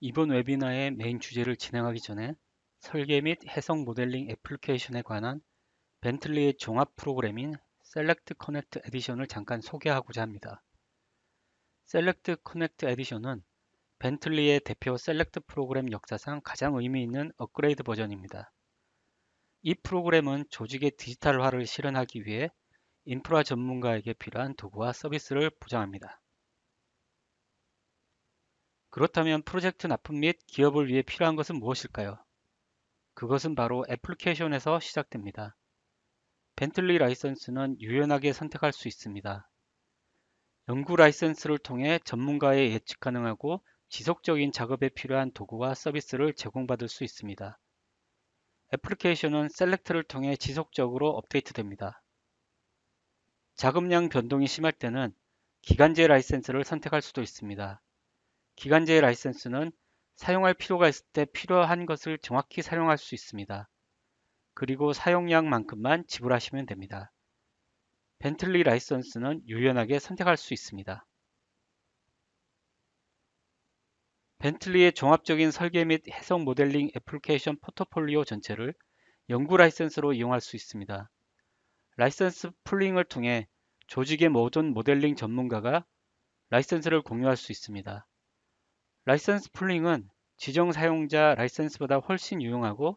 이번 웨비나의 메인 주제를 진행하기 전에 설계 및 해석 모델링 애플리케이션에 관한 벤틀리의 종합 프로그램인 셀렉트 커넥트 에디션을 잠깐 소개하고자 합니다. 셀렉트 커넥트 에디션은 벤틀리의 대표 셀렉트 프로그램 역사상 가장 의미 있는 업그레이드 버전입니다. 이 프로그램은 조직의 디지털화를 실현하기 위해 인프라 전문가에게 필요한 도구와 서비스를 보장합니다. 그렇다면 프로젝트 납품 및 기업을 위해 필요한 것은 무엇일까요? 그것은 바로 애플리케이션에서 시작됩니다. 벤틀리 라이선스는 유연하게 선택할 수 있습니다. 연구 라이선스를 통해 전문가의 예측 가능하고 지속적인 작업에 필요한 도구와 서비스를 제공받을 수 있습니다. 애플리케이션은 셀렉트를 통해 지속적으로 업데이트됩니다. 작업량 변동이 심할 때는 기간제 라이선스를 선택할 수도 있습니다. 기간제 라이선스는 사용할 필요가 있을 때 필요한 것을 정확히 사용할 수 있습니다. 그리고 사용량만큼만 지불하시면 됩니다. 벤틀리 라이선스는 유연하게 선택할 수 있습니다. 벤틀리의 종합적인 설계 및 해석 모델링 애플리케이션 포트폴리오 전체를 연구 라이선스로 이용할 수 있습니다. 라이선스 풀링을 통해 조직의 모든 모델링 전문가가 라이선스를 공유할 수 있습니다. 라이선스 풀링은 지정 사용자 라이선스보다 훨씬 유용하고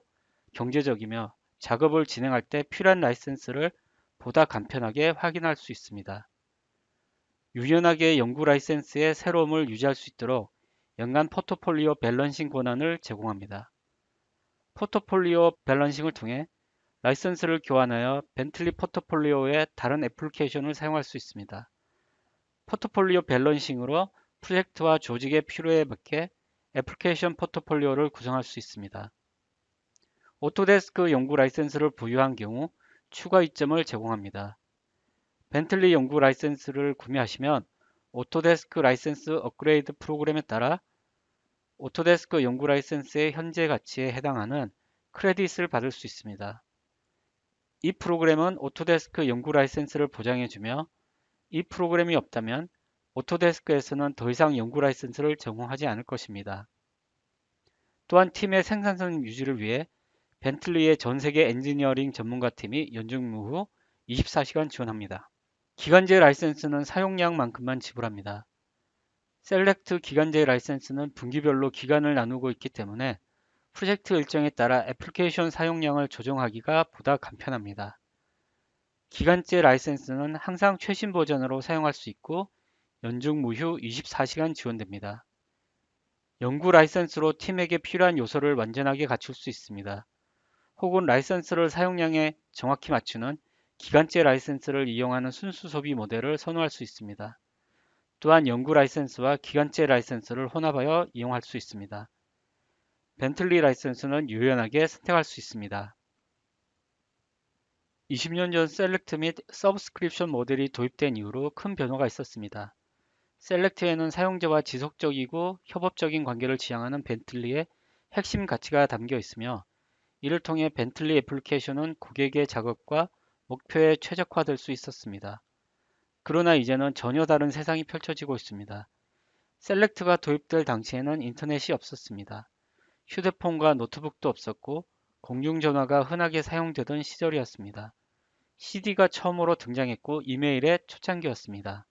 경제적이며 작업을 진행할 때 필요한 라이선스를 보다 간편하게 확인할 수 있습니다. 유연하게 연구 라이선스의 새로움을 유지할 수 있도록 연간 포트폴리오 밸런싱 권한을 제공합니다. 포트폴리오 밸런싱을 통해 라이선스를 교환하여 벤틀리 포트폴리오의 다른 애플리케이션을 사용할 수 있습니다. 포트폴리오 밸런싱으로 프로젝트와 조직의 필요에 맞게 애플리케이션 포트폴리오를 구성할 수 있습니다. 오토데스크 연구 라이선스를 부여한 경우 추가 이점을 제공합니다. 벤틀리 연구 라이선스를 구매하시면 오토데스크 라이선스 업그레이드 프로그램에 따라 오토데스크 연구 라이선스의 현재 가치에 해당하는 크레딧을 받을 수 있습니다. 이 프로그램은 오토데스크 연구 라이선스를 보장해주며 이 프로그램이 없다면 오토데스크에서는 더 이상 연구 라이선스를 제공하지 않을 것입니다. 또한 팀의 생산성 유지를 위해 벤틀리의 전 세계 엔지니어링 전문가 팀이 연중 후 24시간 지원합니다. 기간제 라이선스는 사용량만큼만 지불합니다. 셀렉트 기간제 라이선스는 분기별로 기간을 나누고 있기 때문에 프로젝트 일정에 따라 애플리케이션 사용량을 조정하기가 보다 간편합니다. 기간제 라이선스는 항상 최신 버전으로 사용할 수 있고 연중 무휴 24시간 지원됩니다. 연구 라이선스로 팀에게 필요한 요소를 완전하게 갖출 수 있습니다. 혹은 라이선스를 사용량에 정확히 맞추는 기간제 라이선스를 이용하는 순수 소비 모델을 선호할 수 있습니다. 또한 연구 라이선스와 기간제 라이선스를 혼합하여 이용할 수 있습니다. 벤틀리 라이선스는 유연하게 선택할 수 있습니다. 20년 전 셀렉트 및 서브스크립션 모델이 도입된 이후로 큰 변화가 있었습니다. 셀렉트에는 사용자와 지속적이고 협업적인 관계를 지향하는 벤틀리의 핵심 가치가 담겨 있으며 이를 통해 벤틀리 애플리케이션은 고객의 작업과 목표에 최적화될 수 있었습니다. 그러나 이제는 전혀 다른 세상이 펼쳐지고 있습니다. 셀렉트가 도입될 당시에는 인터넷이 없었습니다. 휴대폰과 노트북도 없었고 공중전화가 흔하게 사용되던 시절이었습니다. CD가 처음으로 등장했고 이메일의 초창기였습니다.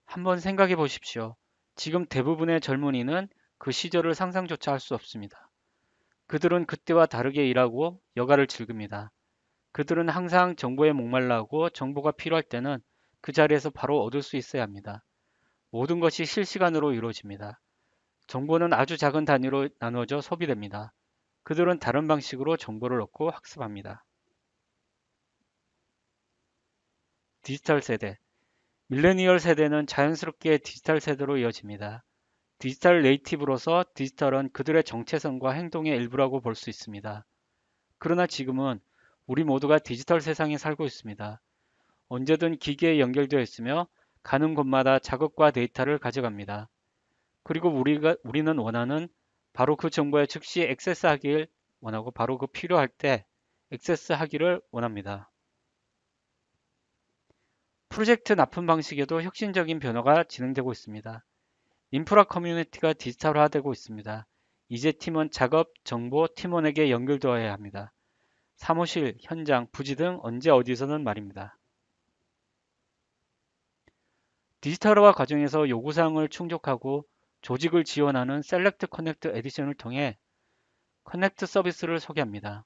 한번 생각해 보십시오. 지금 대부분의 젊은이는 그 시절을 상상조차 할 수 없습니다. 그들은 그때와 다르게 일하고 여가를 즐깁니다. 그들은 항상 정보에 목말라 하고 정보가 필요할 때는 그 자리에서 바로 얻을 수 있어야 합니다. 모든 것이 실시간으로 이루어집니다. 정보는 아주 작은 단위로 나누어져 소비됩니다. 그들은 다른 방식으로 정보를 얻고 학습합니다. 디지털 세대. 밀레니얼 세대는 자연스럽게 디지털 세대로 이어집니다. 디지털 네이티브로서 디지털은 그들의 정체성과 행동의 일부라고 볼 수 있습니다. 그러나 지금은 우리 모두가 디지털 세상에 살고 있습니다. 언제든 기기에 연결되어 있으며 가는 곳마다 작업과 데이터를 가져갑니다. 그리고 우리는 원하는 바로 그 정보에 즉시 액세스하길 원하고 바로 그 필요할 때 액세스하기를 원합니다. 프로젝트 납품 방식에도 혁신적인 변화가 진행되고 있습니다. 인프라 커뮤니티가 디지털화되고 있습니다. 이제 팀은 작업, 정보, 팀원에게 연결되어야 합니다. 사무실, 현장, 부지 등 언제 어디서는 말입니다. 디지털화 과정에서 요구사항을 충족하고 조직을 지원하는 셀렉트 커넥트 에디션을 통해 커넥트 서비스를 소개합니다.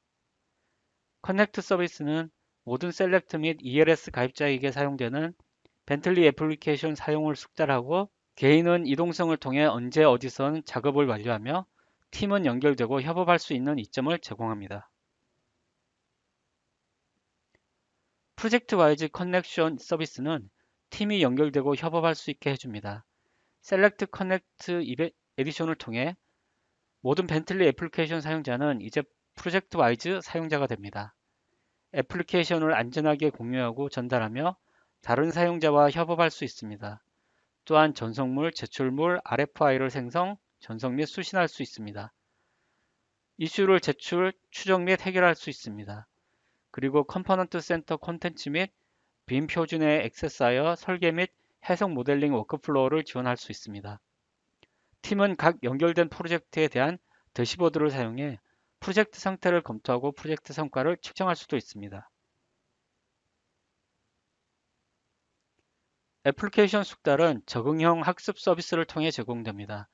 커넥트 서비스는 모든 셀렉트 및 ELS 가입자에게 사용되는 벤틀리 애플리케이션 사용을 숙달하고 개인은 이동성을 통해 언제 어디선 작업을 완료하며 팀은 연결되고 협업할 수 있는 이점을 제공합니다. 프로젝트 와이즈 커넥션 서비스는 팀이 연결되고 협업할 수 있게 해줍니다. 셀렉트 커넥트 에디션을 통해 모든 벤틀리 애플리케이션 사용자는 이제 프로젝트 와이즈 사용자가 됩니다. 애플리케이션을 안전하게 공유하고 전달하며 다른 사용자와 협업할 수 있습니다. 또한 전송물, 제출물, RFI를 생성, 전송 및 수신할 수 있습니다. 이슈를 제출, 추적 및 해결할 수 있습니다. 그리고 컴포넌트 센터 콘텐츠 및 빔 표준의 액세스하여 설계 및 해석 모델링 워크플로우를 지원할 수 있습니다. 팀은 각 연결된 프로젝트에 대한 대시보드를 사용해 프로젝트 상태를 검토하고 프로젝트 성과를 측정할 수도 있습니다. 애플리케이션 숙달은 적응형 학습 서비스를 통해 제공됩니다.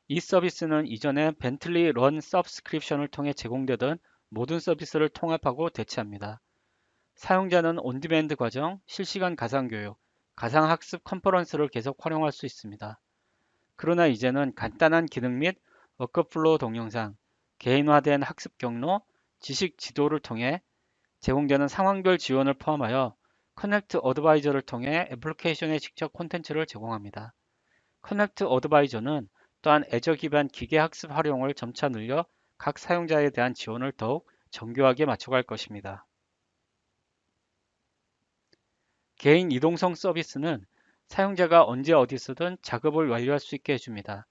이 서비스는 이전에 벤틀리 런 서브스크립션을 통해 제공되던 모든 서비스를 통합하고 대체합니다. 사용자는 온디맨드 과정, 실시간 가상교육, 가상학습 컨퍼런스를 계속 활용할 수 있습니다. 그러나 이제는 간단한 기능 및 워크플로우 동영상, 개인화된 학습 경로, 지식 지도를 통해 제공되는 상황별 지원을 포함하여 커넥트 어드바이저를 통해 애플리케이션에 직접 콘텐츠를 제공합니다. 커넥트 어드바이저는 또한 애저 기반 기계 학습 활용을 점차 늘려 각 사용자에 대한 지원을 더욱 정교하게 맞춰갈 것입니다. 개인 이동성 서비스는 사용자가 언제 어디서든 작업을 완료할 수 있게 해줍니다.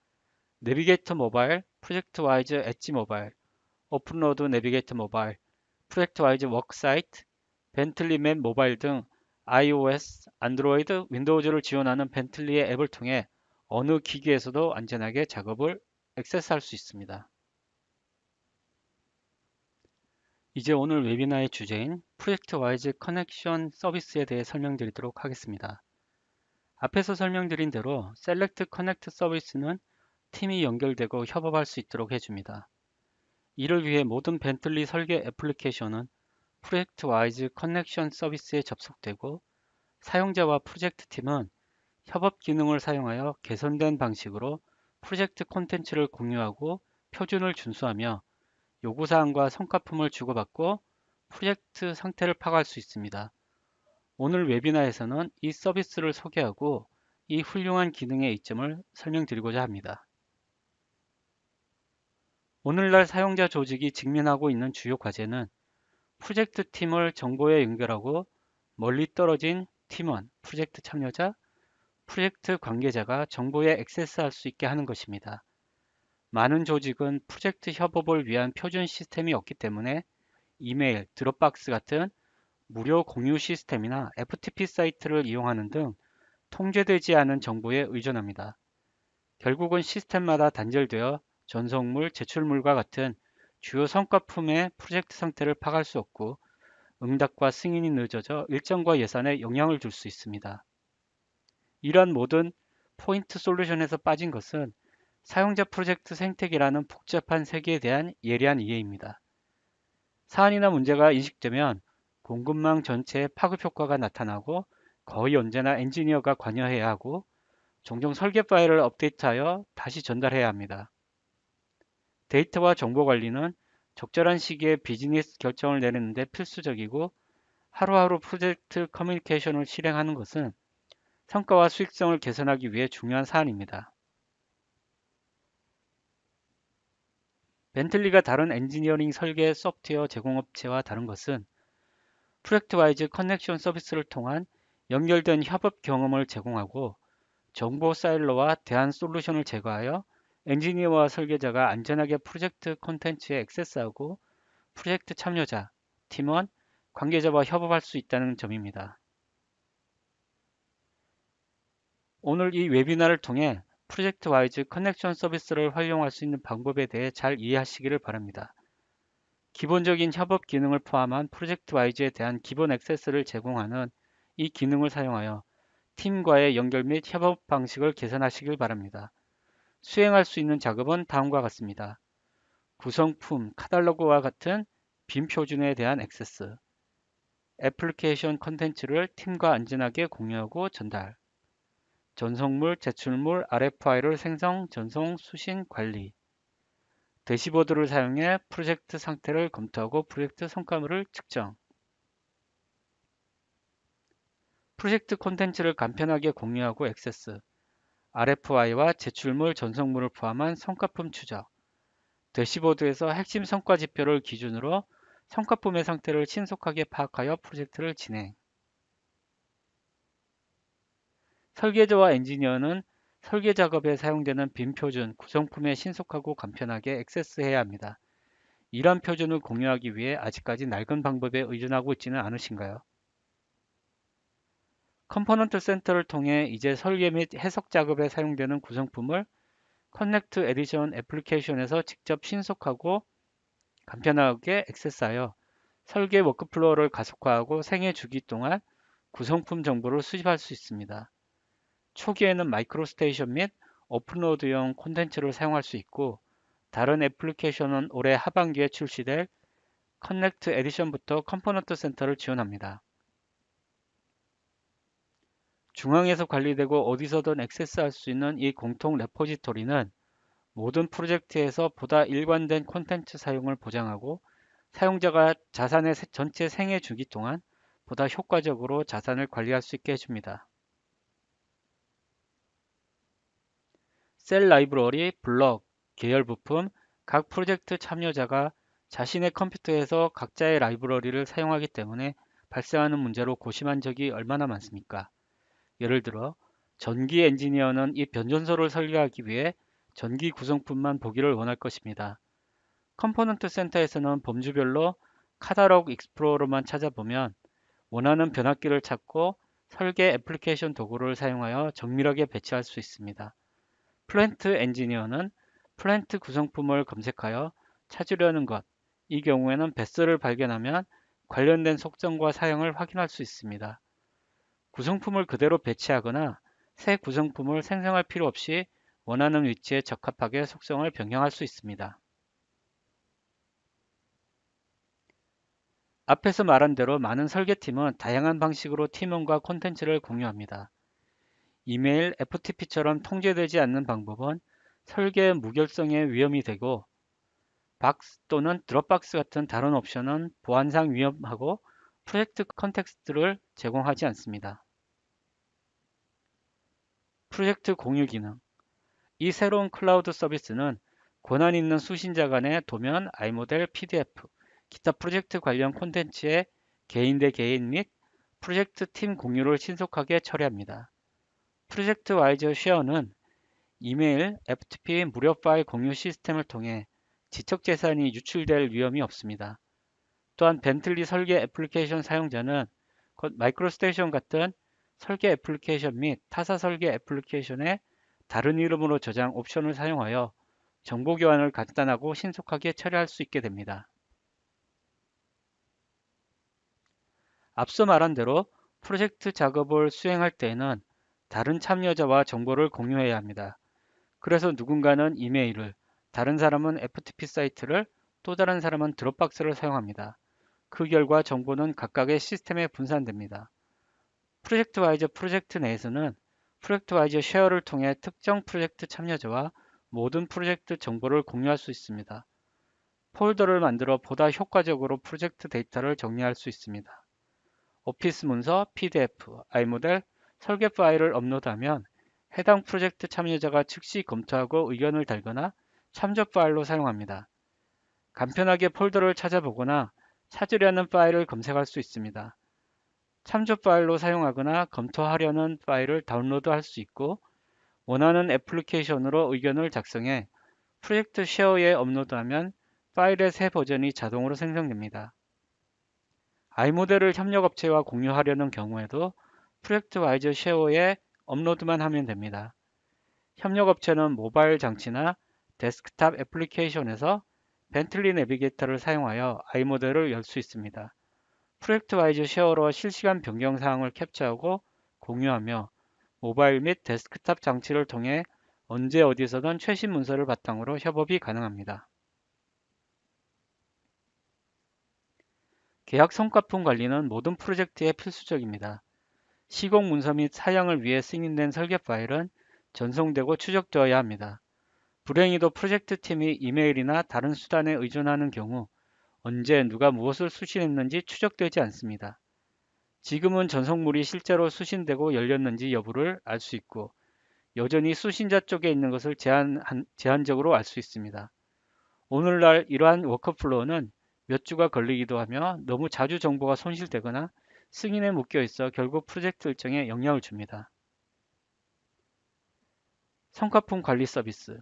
내비게이터 모바일, 프로젝트 와이즈 엣지 모바일, 오픈로드 내비게이터 모바일, 프로젝트 와이즈 워크사이트, 벤틀리 맵 모바일 등 iOS, 안드로이드, 윈도우즈를 지원하는 벤틀리의 앱을 통해 어느 기기에서도 안전하게 작업을 액세스할 수 있습니다. 이제 오늘 웨비나의 주제인 프로젝트 와이즈 커넥션 서비스에 대해 설명드리도록 하겠습니다. 앞에서 설명드린 대로 셀렉트 커넥트 서비스는 팀이 연결되고 협업할 수 있도록 해줍니다. 이를 위해 모든 벤틀리 설계 애플리케이션은 프로젝트 와이즈 커넥션 서비스에 접속되고 사용자와 프로젝트 팀은 협업 기능을 사용하여 개선된 방식으로 프로젝트 콘텐츠를 공유하고 표준을 준수하며 요구사항과 성과품을 주고받고 프로젝트 상태를 파악할 수 있습니다. 오늘 웨비나에서는 이 서비스를 소개하고 이 훌륭한 기능의 이점을 설명드리고자 합니다. 오늘날 사용자 조직이 직면하고 있는 주요 과제는 프로젝트 팀을 정보에 연결하고 멀리 떨어진 팀원, 프로젝트 참여자, 프로젝트 관계자가 정보에 액세스할 수 있게 하는 것입니다. 많은 조직은 프로젝트 협업을 위한 표준 시스템이 없기 때문에 이메일, 드롭박스 같은 무료 공유 시스템이나 FTP 사이트를 이용하는 등 통제되지 않은 정보에 의존합니다. 결국은 시스템마다 단절되어 전송물, 제출물과 같은 주요 성과품의 프로젝트 상태를 파악할 수 없고 응답과 승인이 늦어져 일정과 예산에 영향을 줄 수 있습니다. 이러한 모든 포인트 솔루션에서 빠진 것은 사용자 프로젝트 생태계라는 복잡한 세계에 대한 예리한 이해입니다. 사안이나 문제가 인식되면 공급망 전체에 파급 효과가 나타나고 거의 언제나 엔지니어가 관여해야 하고 종종 설계 파일을 업데이트하여 다시 전달해야 합니다. 데이터와 정보 관리는 적절한 시기에 비즈니스 결정을 내리는데 필수적이고 하루하루 프로젝트 커뮤니케이션을 실행하는 것은 성과와 수익성을 개선하기 위해 중요한 사안입니다. 벤틀리가 다른 엔지니어링 설계 소프트웨어 제공업체와 다른 것은 프로젝트 와이즈 커넥션 서비스를 통한 연결된 협업 경험을 제공하고 정보 사일로와 대안 솔루션을 제거하여 엔지니어와 설계자가 안전하게 프로젝트 콘텐츠에 액세스하고 프로젝트 참여자, 팀원, 관계자와 협업할 수 있다는 점입니다. 오늘 이 웨비나를 통해 프로젝트 와이즈 커넥션 서비스를 활용할 수 있는 방법에 대해 잘 이해하시기를 바랍니다. 기본적인 협업 기능을 포함한 프로젝트 와이즈에 대한 기본 액세스를 제공하는 이 기능을 사용하여 팀과의 연결 및 협업 방식을 개선하시길 바랍니다. 수행할 수 있는 작업은 다음과 같습니다. 구성품, 카탈로그와 같은 빔 표준에 대한 액세스, 애플리케이션 컨텐츠를 팀과 안전하게 공유하고 전달, 전송물, 제출물, RF 파일을 생성, 전송, 수신, 관리, 대시보드를 사용해 프로젝트 상태를 검토하고 프로젝트 성과물을 측정, 프로젝트 콘텐츠를 간편하게 공유하고 액세스, RFI와 제출물, 전송물을 포함한 성과품 추적, 대시보드에서 핵심 성과 지표를 기준으로 성과품의 상태를 신속하게 파악하여 프로젝트를 진행. 설계자와 엔지니어는 설계 작업에 사용되는 빔 표준, 구성품에 신속하고 간편하게 액세스해야 합니다. 이러한 표준을 공유하기 위해 아직까지 낡은 방법에 의존하고 있지는 않으신가요? 컴포넌트 센터를 통해 이제 설계 및 해석 작업에 사용되는 구성품을 커넥트 에디션 애플리케이션에서 직접 신속하고 간편하게 액세스하여 설계 워크플로우를 가속화하고 생애 주기 동안 구성품 정보를 수집할 수 있습니다. 초기에는 마이크로스테이션 및 오픈로드용 콘텐츠를 사용할 수 있고 다른 애플리케이션은 올해 하반기에 출시될 커넥트 에디션부터 컴포넌트 센터를 지원합니다. 중앙에서 관리되고 어디서든 액세스할 수 있는 이 공통 레포지토리는 모든 프로젝트에서 보다 일관된 콘텐츠 사용을 보장하고 사용자가 자산의 전체 생애 주기 동안 보다 효과적으로 자산을 관리할 수 있게 해줍니다. 셀 라이브러리, 블럭, 계열 부품, 각 프로젝트 참여자가 자신의 컴퓨터에서 각자의 라이브러리를 사용하기 때문에 발생하는 문제로 고심한 적이 얼마나 많습니까? 예를 들어 전기 엔지니어는 이 변전소를 설계하기 위해 전기 구성품만 보기를 원할 것입니다. 컴포넌트 센터에서는 범주별로 카탈로그 익스플로러만 찾아보면 원하는 변압기를 찾고 설계 애플리케이션 도구를 사용하여 정밀하게 배치할 수 있습니다. 플랜트 엔지니어는 플랜트 구성품을 검색하여 찾으려는 것, 이 경우에는 배스를 발견하면 관련된 속성과 사용을 확인할 수 있습니다. 구성품을 그대로 배치하거나 새 구성품을 생성할 필요 없이 원하는 위치에 적합하게 속성을 변경할 수 있습니다. 앞에서 말한 대로 많은 설계팀은 다양한 방식으로 팀원과 콘텐츠를 공유합니다. 이메일, FTP처럼 통제되지 않는 방법은 설계의 무결성에 위험이 되고 박스 또는 드롭박스 같은 다른 옵션은 보안상 위험하고 프로젝트 컨텍스트를 제공하지 않습니다. 프로젝트 공유 기능. 이 새로운 클라우드 서비스는 권한 있는 수신자 간의 도면, i모델, PDF, 기타 프로젝트 관련 콘텐츠의 개인 대 개인 및 프로젝트 팀 공유를 신속하게 처리합니다. 프로젝트 와이즈 쉐어는 이메일, FTP 무료 파일 공유 시스템을 통해 지적 재산이 유출될 위험이 없습니다. 또한 벤틀리 설계 애플리케이션 사용자는 마이크로스테이션 같은 설계 애플리케이션 및 타사 설계 애플리케이션의 다른 이름으로 저장 옵션을 사용하여 정보 교환을 간단하고 신속하게 처리할 수 있게 됩니다. 앞서 말한 대로 프로젝트 작업을 수행할 때에는 다른 참여자와 정보를 공유해야 합니다. 그래서 누군가는 이메일을, 다른 사람은 FTP 사이트를, 또 다른 사람은 드롭박스를 사용합니다. 그 결과 정보는 각각의 시스템에 분산됩니다. 프로젝트 와이즈 프로젝트 내에서는 프로젝트 와이즈 쉐어를 통해 특정 프로젝트 참여자와 모든 프로젝트 정보를 공유할 수 있습니다. 폴더를 만들어 보다 효과적으로 프로젝트 데이터를 정리할 수 있습니다. 오피스 문서, PDF, i모델, 설계 파일을 업로드하면 해당 프로젝트 참여자가 즉시 검토하고 의견을 달거나 참조 파일로 사용합니다. 간편하게 폴더를 찾아보거나 찾으려는 파일을 검색할 수 있습니다. 참조 파일로 사용하거나 검토하려는 파일을 다운로드할 수 있고 원하는 애플리케이션으로 의견을 작성해 프로젝트 쉐어에 업로드하면 파일의 새 버전이 자동으로 생성됩니다. i모델을 협력업체와 공유하려는 경우에도 프로젝트 와이즈 쉐어에 업로드만 하면 됩니다. 협력업체는 모바일 장치나 데스크탑 애플리케이션에서 벤틀리 내비게이터를 사용하여 i모델을 열 수 있습니다. 프로젝트와이즈 쉐어러 실시간 변경 사항을 캡처하고 공유하며 모바일 및 데스크탑 장치를 통해 언제 어디서든 최신 문서를 바탕으로 협업이 가능합니다. 계약 성과품 관리는 모든 프로젝트에 필수적입니다. 시공 문서 및 사양을 위해 승인된 설계 파일은 전송되고 추적되어야 합니다. 불행히도 프로젝트 팀이 이메일이나 다른 수단에 의존하는 경우 언제 누가 무엇을 수신했는지 추적되지 않습니다. 지금은 전송물이 실제로 수신되고 열렸는지 여부를 알 수 있고 여전히 수신자 쪽에 있는 것을 제한적으로 알 수 있습니다. 오늘날 이러한 워크플로우는 몇 주가 걸리기도 하며 너무 자주 정보가 손실되거나 승인에 묶여 있어 결국 프로젝트 일정에 영향을 줍니다. 성과품 관리 서비스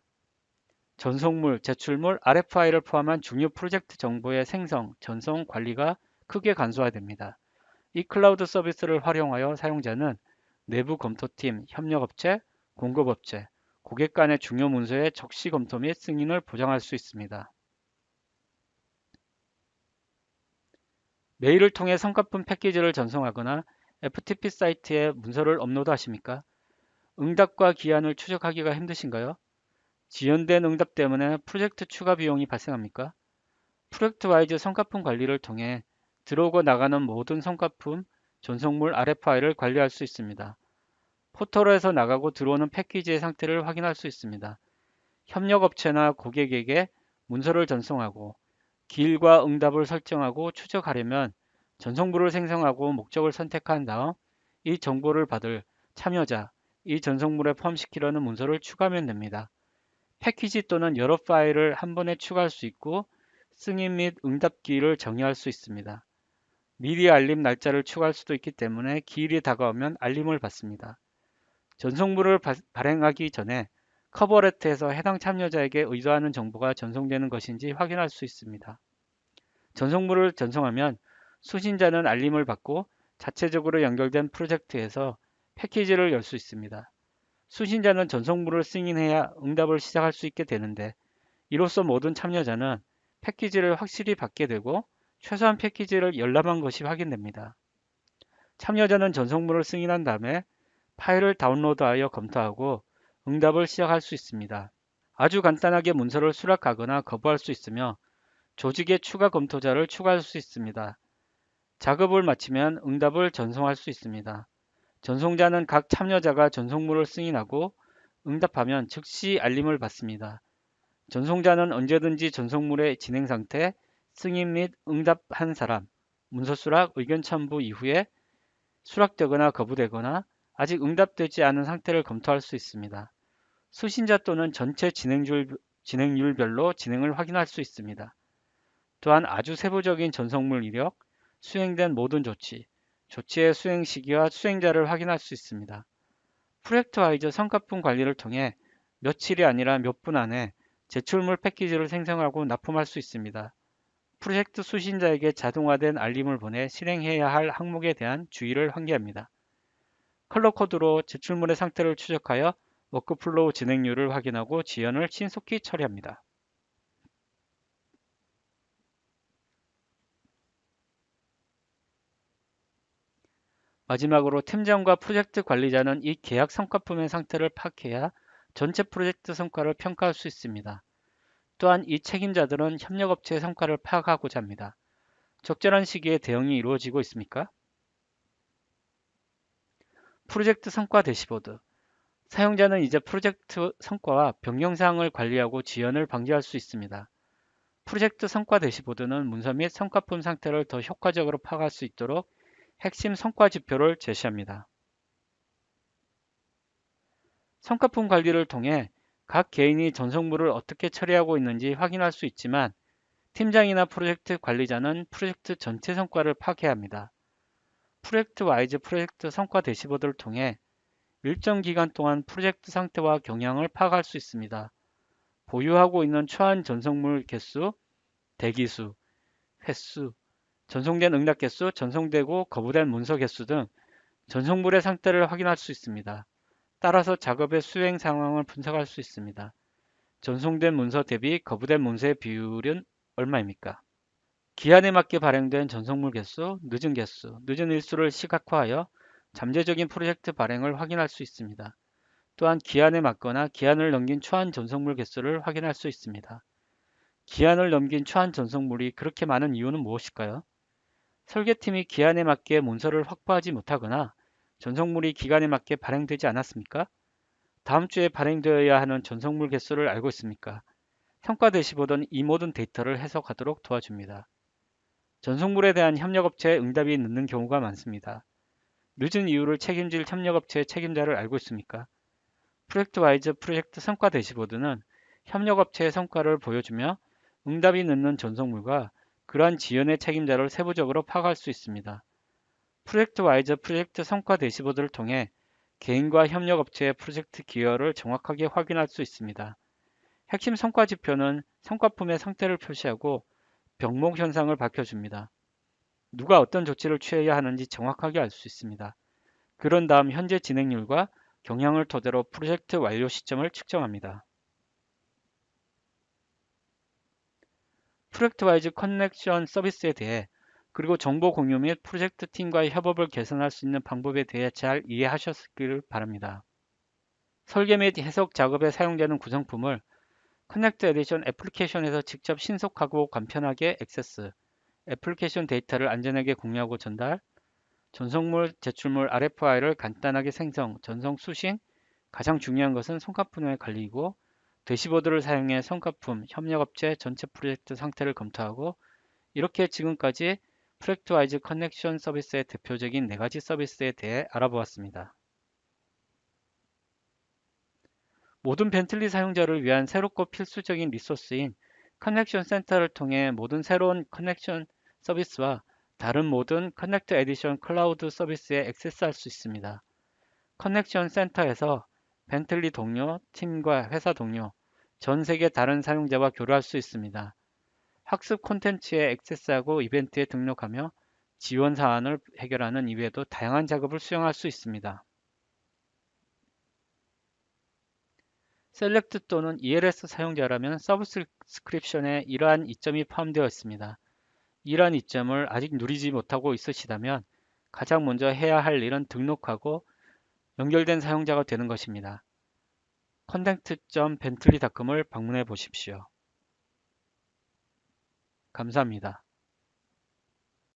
전송물, 제출물, RFI를 포함한 중요 프로젝트 정보의 생성, 전송, 관리가 크게 간소화됩니다. 이 클라우드 서비스를 활용하여 사용자는 내부 검토팀, 협력업체, 공급업체, 고객 간의 중요 문서의 적시 검토 및 승인을 보장할 수 있습니다. 메일을 통해 성과품 패키지를 전송하거나 FTP 사이트에 문서를 업로드 하십니까? 응답과 기한을 추적하기가 힘드신가요? 지연된 응답 때문에 프로젝트 추가 비용이 발생합니까? 프로젝트와이즈 성과품 관리를 통해 들어오고 나가는 모든 성과품, 전송물 RFI를 관리할 수 있습니다. 포털에서 나가고 들어오는 패키지의 상태를 확인할 수 있습니다. 협력업체나 고객에게 문서를 전송하고 기일과 응답을 설정하고 추적하려면 전송부를 생성하고 목적을 선택한 다음 이 정보를 받을 참여자, 이 전송물에 포함시키려는 문서를 추가하면 됩니다. 패키지 또는 여러 파일을 한 번에 추가할 수 있고 승인 및 응답 기일을 정의할 수 있습니다. 미리 알림 날짜를 추가할 수도 있기 때문에 기일이 다가오면 알림을 받습니다. 전송물을 발행하기 전에 커버레터에서 해당 참여자에게 의도하는 정보가 전송되는 것인지 확인할 수 있습니다. 전송물을 전송하면 수신자는 알림을 받고 자체적으로 연결된 프로젝트에서 패키지를 열 수 있습니다. 수신자는 전송물을 승인해야 응답을 시작할 수 있게 되는데 이로써 모든 참여자는 패키지를 확실히 받게 되고 최소한 패키지를 열람한 것이 확인됩니다. 참여자는 전송물을 승인한 다음에 파일을 다운로드하여 검토하고 응답을 시작할 수 있습니다. 아주 간단하게 문서를 수락하거나 거부할 수 있으며 조직의 추가 검토자를 추가할 수 있습니다. 작업을 마치면 응답을 전송할 수 있습니다. 전송자는 각 참여자가 전송물을 승인하고 응답하면 즉시 알림을 받습니다. 전송자는 언제든지 전송물의 진행 상태, 승인 및 응답한 사람, 문서 수락, 의견 첨부 이후에 수락되거나 거부되거나 아직 응답되지 않은 상태를 검토할 수 있습니다. 수신자 또는 전체 진행률별로 진행을 확인할 수 있습니다. 또한 아주 세부적인 전송물 이력, 수행된 모든 조치, 조치의 수행 시기와 수행자를 확인할 수 있습니다. 프로젝트와이즈 성과품 관리를 통해 며칠이 아니라 몇 분 안에 제출물 패키지를 생성하고 납품할 수 있습니다. 프로젝트 수신자에게 자동화된 알림을 보내 실행해야 할 항목에 대한 주의를 환기합니다. 컬러 코드로 제출물의 상태를 추적하여 워크플로우 진행률을 확인하고 지연을 신속히 처리합니다. 마지막으로 팀장과 프로젝트 관리자는 이 계약 성과품의 상태를 파악해야 전체 프로젝트 성과를 평가할 수 있습니다. 또한 이 책임자들은 협력업체의 성과를 파악하고자 합니다. 적절한 시기에 대응이 이루어지고 있습니까? 프로젝트 성과 대시보드. 사용자는 이제 프로젝트 성과와 변경사항을 관리하고 지연을 방지할 수 있습니다. 프로젝트 성과 대시보드는 문서 및 성과품 상태를 더 효과적으로 파악할 수 있도록 핵심 성과 지표를 제시합니다. 성과품 관리를 통해 각 개인이 전송물을 어떻게 처리하고 있는지 확인할 수 있지만 팀장이나 프로젝트 관리자는 프로젝트 전체 성과를 파악해야 합니다. 프로젝트 와이즈 프로젝트 성과 대시보드를 통해 일정 기간 동안 프로젝트 상태와 경향을 파악할 수 있습니다. 보유하고 있는 초안 전송물 개수, 대기수, 횟수, 전송된 응답 개수, 전송되고 거부된 문서 개수 등 전송물의 상태를 확인할 수 있습니다. 따라서 작업의 수행 상황을 분석할 수 있습니다. 전송된 문서 대비 거부된 문서의 비율은 얼마입니까? 기한에 맞게 발행된 전송물 개수, 늦은 개수, 늦은 일수를 시각화하여 잠재적인 프로젝트 발행을 확인할 수 있습니다. 또한 기한에 맞거나 기한을 넘긴 초안 전송물 개수를 확인할 수 있습니다. 기한을 넘긴 초안 전송물이 그렇게 많은 이유는 무엇일까요? 설계팀이 기한에 맞게 문서를 확보하지 못하거나 전송물이 기간에 맞게 발행되지 않았습니까? 다음 주에 발행되어야 하는 전송물 개수를 알고 있습니까? 성과 대시보드는 이 모든 데이터를 해석하도록 도와줍니다. 전송물에 대한 협력업체의 응답이 늦는 경우가 많습니다. 늦은 이유를 책임질 협력업체의 책임자를 알고 있습니까? 프로젝트와이즈 프로젝트 성과 대시보드는 협력업체의 성과를 보여주며 응답이 늦는 전송물과 그러한 지연의 책임자를 세부적으로 파악할 수 있습니다. 프로젝트와이즈 프로젝트 성과 대시보드를 통해 개인과 협력업체의 프로젝트 기여를 정확하게 확인할 수 있습니다. 핵심 성과 지표는 성과품의 상태를 표시하고 병목 현상을 밝혀줍니다. 누가 어떤 조치를 취해야 하는지 정확하게 알 수 있습니다. 그런 다음 현재 진행률과 경향을 토대로 프로젝트 완료 시점을 측정합니다. 프로젝트와이즈 커넥션 서비스에 대해 그리고 정보 공유 및 프로젝트 팀과의 협업을 개선할 수 있는 방법에 대해 잘 이해하셨기를 바랍니다. 설계 및 해석 작업에 사용되는 구성품을 커넥트 에디션 애플리케이션에서 직접 신속하고 간편하게 액세스, 애플리케이션 데이터를 안전하게 공유하고 전달, 전송물, 제출물 RFI를 간단하게 생성, 전송 수신, 가장 중요한 것은 성과품의 관리이고 대시보드를 사용해 성과품, 협력업체 전체 프로젝트 상태를 검토하고 이렇게 지금까지 프로젝트와이즈 커넥션 서비스의 대표적인 4가지 서비스에 대해 알아보았습니다. 모든 벤틀리 사용자를 위한 새롭고 필수적인 리소스인 커넥션 센터를 통해 모든 새로운 커넥션 서비스와 다른 모든 커넥트 에디션 클라우드 서비스에 액세스할 수 있습니다. 커넥션 센터에서 벤틀리 동료, 팀과 회사 동료, 전 세계 다른 사용자와 교류할 수 있습니다. 학습 콘텐츠에 액세스하고 이벤트에 등록하며 지원 사안을 해결하는 이외에도 다양한 작업을 수행할 수 있습니다. 셀렉트 또는 ELS 사용자라면 서브스크립션에 이러한 이점이 포함되어 있습니다. 이러한 이점을 아직 누리지 못하고 있으시다면 가장 먼저 해야 할 일은 등록하고 연결된 사용자가 되는 것입니다. contact.bentley.com을 방문해 보십시오. 감사합니다.